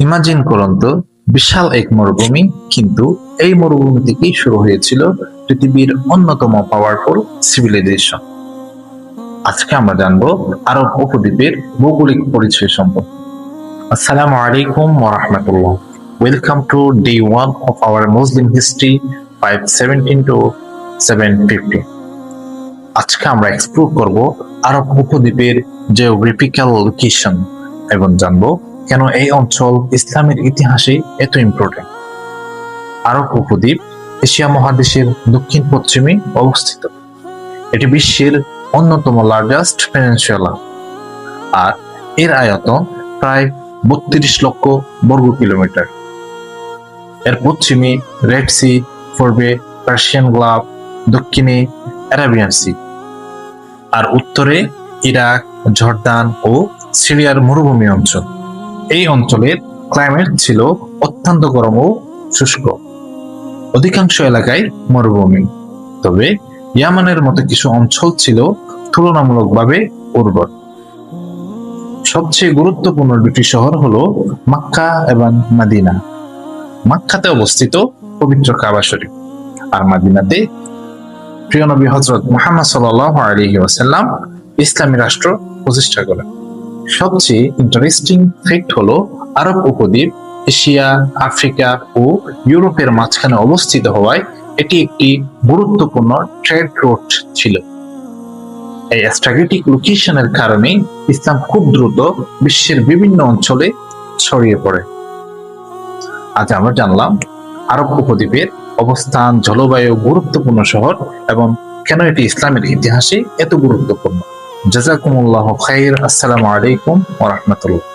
Imagine করুন তো, বিশাল এক মরুভূমি, কিন্তু এই মরুভূমি থেকেই শুরু হয়েছিল পৃথিবীর অন্যতম পাওয়ারফুল সিভিলাইজেশন। আজকে আমরা জানবো আরব উপদ্বীপের ভৌগোলিক পরিচয় সম্পর্কে। আসসালামু আলাইকুম ওয়া রাহমাতুল্লাহ। Welcome to day 1 of our Muslim history 517 to 750। আজকে আমরা এক্সপ্লোর করব আরব উপদ্বীপের জিওগ্রাফিক্যাল লোকেশন এবং জানবো কেন এই অঞ্চল ইসলামের ইতিহাসে এত ইম্পর্টেন্ট। আরব উপদ্বীপ এশিয়া মহাদেশের দক্ষিণ পশ্চিমে অবস্থিত। এটি বিশ্বের অন্যতম লার্জেস্ট পেনিনসুলা, আর এর আয়তন প্রায় 32 লক্ষ বর্গ কিলোমিটার। এর পশ্চিমে রেড সি, পূর্বে পার্সিয়ান গ্লাফ, দক্ষিণে অ্যারাবিয়ান সি, আর উত্তরে ইরাক, জর্দান ও সিরিয়ার মরুভূমি অঞ্চল। এই অঞ্চলের ক্লাইমেট ছিল অত্যন্ত গরম ও শুষ্ক। অধিকাংশ এলাকায় মরুভূমি, তবে ইয়ামানের মতো কিছু অঞ্চল ছিল তুলনামূলকভাবে উর্বর। সবচেয়ে গুরুত্বপূর্ণ দুটি শহর হলো মক্কা এবং মদিনা। মক্কাতে অবস্থিত পবিত্র কাবা শরীফ, আর মদিনাতে প্রিয় নবী হযরত মুহাম্মদ সাল্লাল্লাহু আলাইহি ওয়াসাল্লাম ইসলামী রাষ্ট্র প্রতিষ্ঠা করেন। সবচেয়ে ইন্টারেস্টিং ফ্যাক্ট হলো আরব উপদ্বীপ এশিয়া, আফ্রিকা ও ইউরোপের মাঝখানে অবস্থিত হওয়ায় এটি একটি গুরুত্বপূর্ণ ট্রেড রুট ছিল। এই স্ট্র্যাটেজিক লোকেশনের কারণে ইসলাম খুব দ্রুত বিশ্বের বিভিন্ন অঞ্চলে ছড়িয়ে পড়ে। আজ আমরা জানলাম আরব উপদ্বীপের অবস্থান, জলবায়ু, গুরুত্বপূর্ণ শহর এবং কেন এটি ইসলামের ইতিহাসে এত গুরুত্বপূর্ণ। জাযাকুমুল্লাহু খাইর। আসসালামু আলাইকুম ওয়া রাহমাতুল্লাহ।